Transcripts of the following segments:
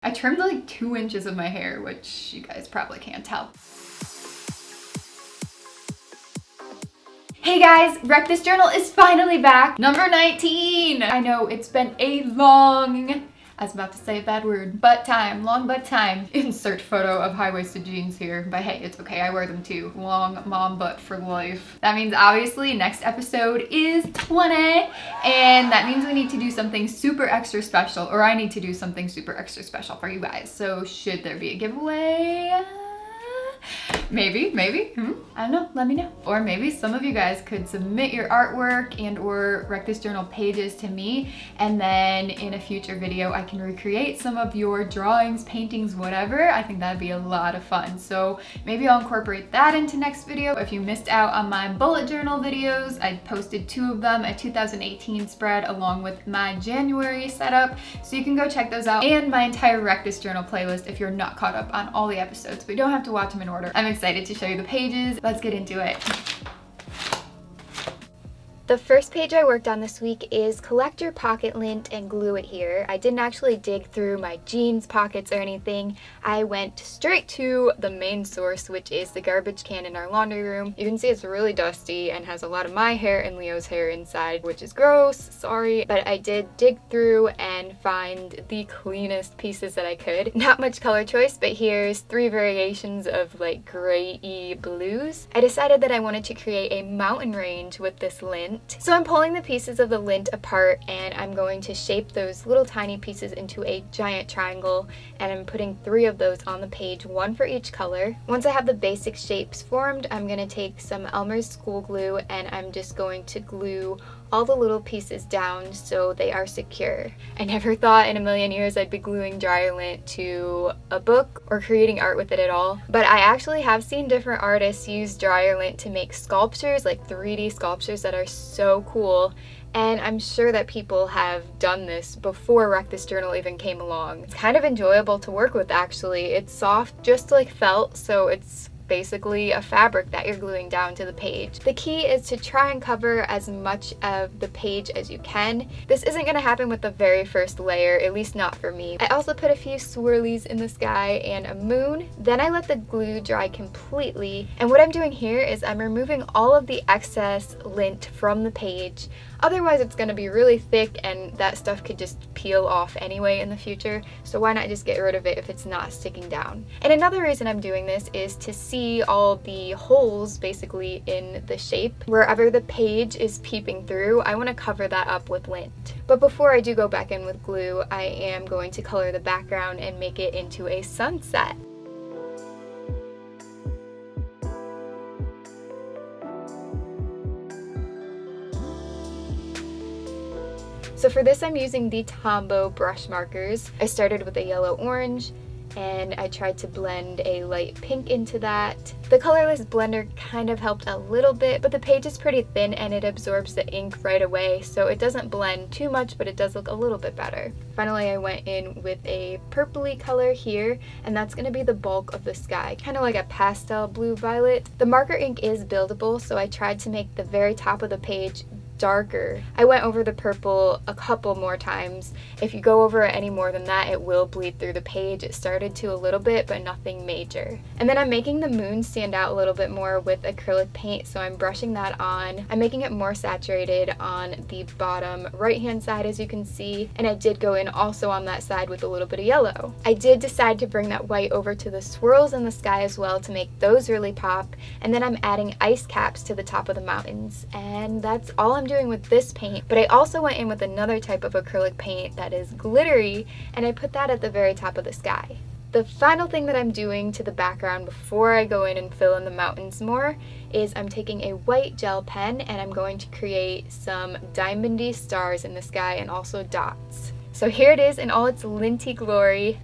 I trimmed like 2 inches of my hair, which you guys probably can't tell. Hey guys, Wreck This Journal is finally back. Number 19. I know it's been a long, I was about to say a bad word, long butt time. Insert photo of high-waisted jeans here, but hey, it's okay, I wear them too. Long mom butt for life. That means obviously next episode is 20, and that means we need to do something super extra special, or I need to do something super extra special for you guys. So should there be a giveaway? Maybe, I don't know, let me know. Or maybe some of you guys could submit your artwork and or Wreck This Journal pages to me, and then in a future video I can recreate some of your drawings, paintings, whatever. I think that'd be a lot of fun. So maybe I'll incorporate that into next video. If you missed out on my bullet journal videos, I posted 2 of them, a 2018 spread along with my January setup. So you can go check those out, and my entire Wreck This Journal playlist if you're not caught up on all the episodes, but you don't have to watch them in order. I'm excited to show you the pages. Let's get into it. The first page I worked on this week is collect your pocket lint and glue it here. I didn't actually dig through my jeans pockets or anything. I went straight to the main source, which is the garbage can in our laundry room. You can see it's really dusty and has a lot of my hair and Leo's hair inside, which is gross, sorry. But I did dig through and find the cleanest pieces that I could. Not much color choice, but here's 3 variations of like gray-y blues. I decided that I wanted to create a mountain range with this lint. So I'm pulling the pieces of the lint apart, and I'm going to shape those little tiny pieces into a giant triangle, and I'm putting 3 of those on the page, 1 for each color. Once I have the basic shapes formed, I'm going to take some Elmer's school glue and I'm just going to glue all the little pieces down so they are secure. I never thought in a million years I'd be gluing dryer lint to a book or creating art with it at all, but I actually have seen different artists use dryer lint to make sculptures, like 3D sculptures that are so cool. And I'm sure that people have done this before Wreck This Journal even came along. It's kind of enjoyable to work with, actually. It's soft, just like felt, so it's basically a fabric that you're gluing down to the page. The key is to try and cover as much of the page as you can. This isn't going to happen with the very first layer, at least not for me. I also put a few swirlies in the sky and a moon. Then I let the glue dry completely, and what I'm doing here is I'm removing all of the excess lint from the page. Otherwise it's going to be really thick and that stuff could just peel off anyway in the future, so why not just get rid of it if it's not sticking down. And another reason I'm doing this is to see all the holes basically in the shape. Wherever the page is peeping through, I want to cover that up with lint. But before I do go back in with glue, I am going to color the background and make it into a sunset. So for this I'm using the Tombow brush markers. I started with a yellow-orange and I tried to blend a light pink into that. The colorless blender kind of helped a little bit, but the page is pretty thin and it absorbs the ink right away, so it doesn't blend too much, but it does look a little bit better. Finally, I went in with a purpley color here, and that's going to be the bulk of the sky, kind of like a pastel blue-violet. The marker ink is buildable, so I tried to make the very top of the page darker. I went over the purple a couple more times. If you go over it any more than that, it will bleed through the page. It started to a little bit, but nothing major. And then I'm making the moon stand out a little bit more with acrylic paint, so I'm brushing that on. I'm making it more saturated on the bottom right hand side, as you can see, and I did go in also on that side with a little bit of yellow. I did decide to bring that white over to the swirls in the sky as well to make those really pop, and then I'm adding ice caps to the top of the mountains, and that's all I'm doing with this paint. But I also went in with another type of acrylic paint that is glittery, and I put that at the very top of the sky. The final thing that I'm doing to the background before I go in and fill in the mountains more is I'm taking a white gel pen and I'm going to create some diamondy stars in the sky and also dots. So here it is in all its linty glory.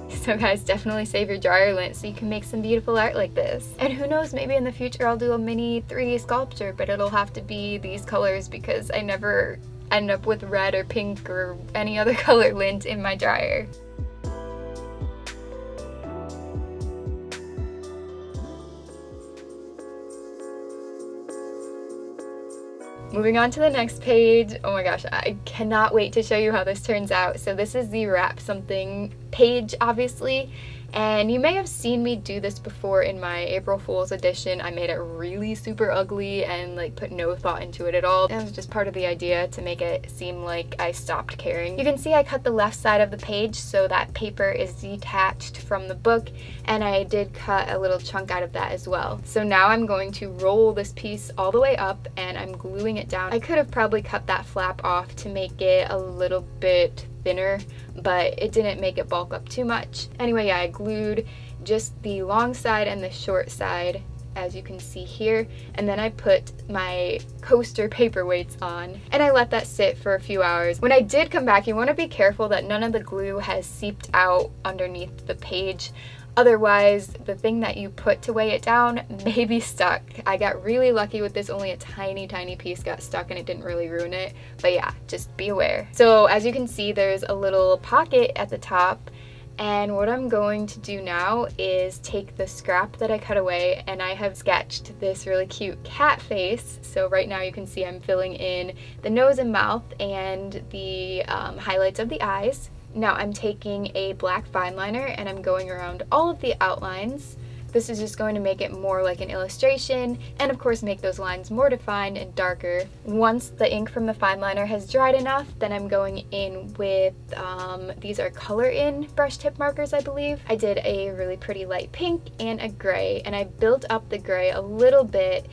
So guys, definitely save your dryer lint so you can make some beautiful art like this. And who knows, maybe in the future I'll do a mini 3D sculpture, but it'll have to be these colors because I never end up with red or pink or any other color lint in my dryer. Moving on to the next page. Oh my gosh, I cannot wait to show you how this turns out. So this is the wrap something page, obviously. And you may have seen me do this before in my April Fool's edition. I made it really super ugly and like put no thought into it at all. It was just part of the idea to make it seem like I stopped caring. You can see I cut the left side of the page so that paper is detached from the book, and I did cut a little chunk out of that as well. So now I'm going to roll this piece all the way up and I'm gluing it down. I could have probably cut that flap off to make it a little bit thinner, but it didn't make it bulk up too much. Anyway, yeah, I glued just the long side and the short side, as you can see here, and then I put my coaster paperweights on and I let that sit for a few hours. When I did come back, you want to be careful that none of the glue has seeped out underneath the page. Otherwise, the thing that you put to weigh it down may be stuck. I got really lucky with this, only a tiny piece got stuck and it didn't really ruin it. But yeah, just be aware. So as you can see, there's a little pocket at the top. And what I'm going to do now is take the scrap that I cut away, and I have sketched this really cute cat face. So right now you can see I'm filling in the nose and mouth and the highlights of the eyes. Now I'm taking a black fine liner and I'm going around all of the outlines. This is just going to make it more like an illustration and of course make those lines more defined and darker. Once the ink from the fine liner has dried enough, then I'm going in with, these are color in brush tip markers, I believe. I did a really pretty light pink and a gray, and I built up the gray a little bit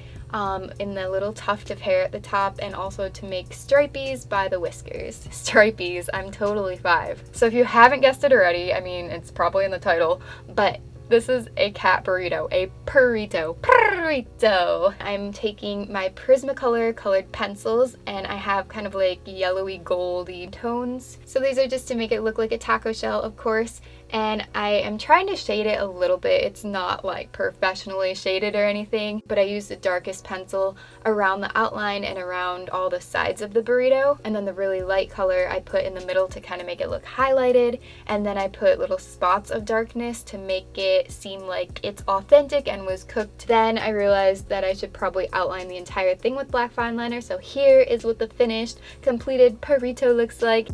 in the little tuft of hair at the top, and also to make stripies by the whiskers. Stripies, I'm totally 5. So if you haven't guessed it already, I mean, it's probably in the title, but this is a cat burrito, a Purrito. Purrito! I'm taking my Prismacolor colored pencils, and I have kind of like yellowy goldy tones. So these are just to make it look like a taco shell, of course. And I am trying to shade it a little bit. It's not like professionally shaded or anything, but I used the darkest pencil around the outline and around all the sides of the burrito. And then the really light color I put in the middle to kind of make it look highlighted. And then I put little spots of darkness to make it seem like it's authentic and was cooked. Then I realized that I should probably outline the entire thing with black fine liner. So here is what the finished, completed Purrito looks like.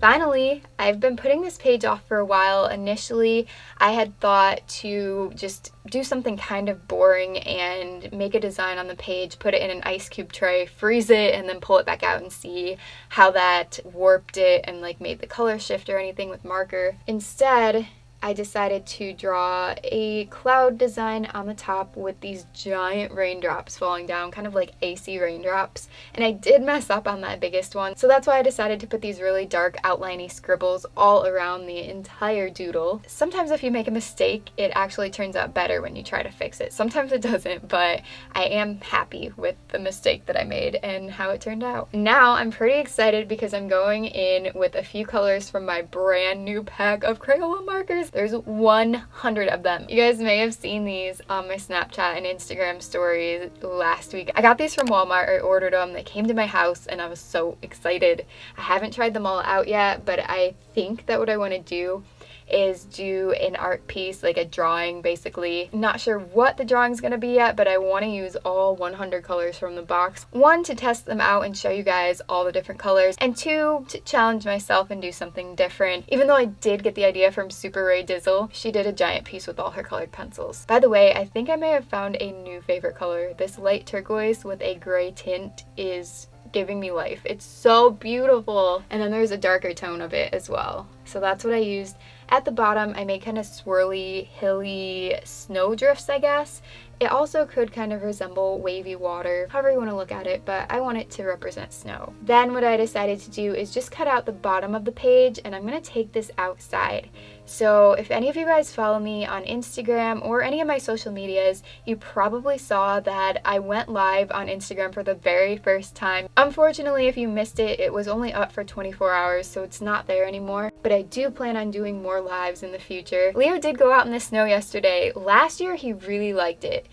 Finally, I've been putting this page off for a while. Initially, I had thought to just do something kind of boring and make a design on the page, put it in an ice cube tray, freeze it, and then pull it back out and see how that warped it and like made the color shift or anything with marker. Instead, I decided to draw a cloud design on the top with these giant raindrops falling down, kind of like icy raindrops. And I did mess up on that biggest one, so that's why I decided to put these really dark outliney scribbles all around the entire doodle. Sometimes if you make a mistake, it actually turns out better when you try to fix it. Sometimes it doesn't, but I am happy with the mistake that I made and how it turned out. Now I'm pretty excited because I'm going in with a few colors from my brand new pack of Crayola markers. There's 100 of them. You guys may have seen these on my Snapchat and Instagram stories last week. I got these from Walmart. I ordered them. They came to my house and I was so excited. I haven't tried them all out yet, but I think that what I want to do is do an art piece, like a drawing basically. Not sure what the drawing's gonna be yet, but I want to use all 100 colors from the box. 1, to test them out and show you guys all the different colors, and 2, to challenge myself and do something different. Even though I did get the idea from Super Ray Dizzle, she did a giant piece with all her colored pencils. By the way, I think I may have found a new favorite color. This light turquoise with a gray tint is giving me life. It's so beautiful. And then there's a darker tone of it as well. So that's what I used. At the bottom, I made kind of swirly, hilly snow drifts, I guess. It also could kind of resemble wavy water, however you want to look at it, but I want it to represent snow. Then what I decided to do is just cut out the bottom of the page, and I'm going to take this outside. So if any of you guys follow me on Instagram or any of my social medias, you probably saw that I went live on Instagram for the very first time. Unfortunately, if you missed it, it was only up for 24 hours, so it's not there anymore. But I do plan on doing more lives in the future. Leo did go out in the snow yesterday. Last year, he really liked it.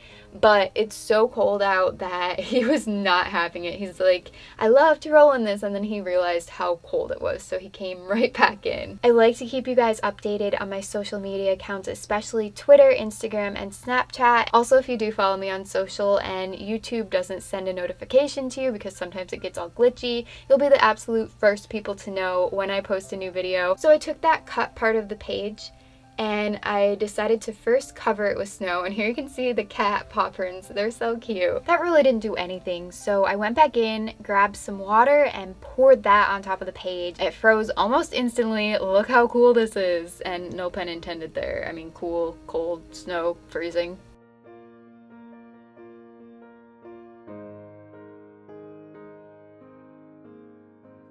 but it's so cold out that he was not having it. He's like, I love to roll in this, and then he realized how cold it was, so he came right back in. I like to keep you guys updated on my social media accounts, especially Twitter, Instagram, and Snapchat. Also, if you do follow me on social and YouTube doesn't send a notification to you because sometimes it gets all glitchy, you'll be the absolute first people to know when I post a new video. So I took that cut part of the page and I decided to first cover it with snow, and here you can see the cat paw prints. They're so cute. That really didn't do anything, so I went back in, grabbed some water, and poured that on top of the page. It froze almost instantly. Look how cool this is, and no pun intended there. I mean, cool, cold, snow, freezing.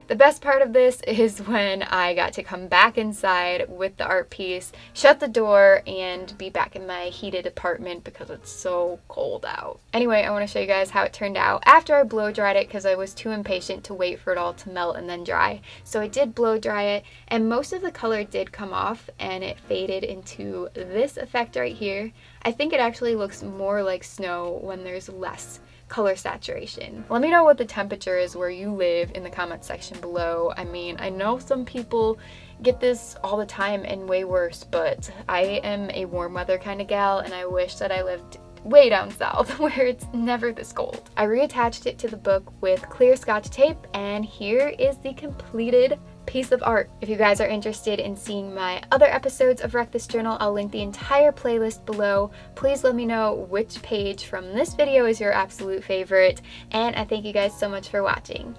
The best part of this is when I got to come back inside with the art piece, shut the door, and be back in my heated apartment because it's so cold out. Anyway, I want to show you guys how it turned out after I blow dried it because I was too impatient to wait for it all to melt and then dry. So I did blow dry it, and most of the color did come off and it faded into this effect right here. I think it actually looks more like snow when there's less color saturation. Let me know what the temperature is where you live in the comment section below. I mean, I know some people get this all the time and way worse, but I am a warm weather kind of gal, and I wish that I lived way down south where it's never this cold. I reattached it to the book with clear Scotch tape, and here is the completed piece of art. If you guys are interested in seeing my other episodes of Wreck This Journal, I'll link the entire playlist below. Please let me know which page from this video is your absolute favorite, and I thank you guys so much for watching.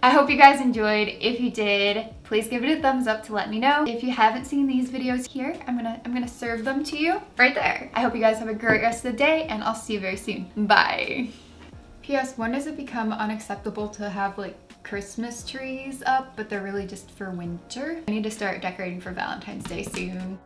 I hope you guys enjoyed. If you did, please give it a thumbs up to let me know. If you haven't seen these videos here, I'm gonna serve them to you right there. I hope you guys have a great rest of the day, and I'll see you very soon. Bye. P.S. When does it become unacceptable to have like Christmas trees up, but they're really just for winter? I need to start decorating for Valentine's Day soon.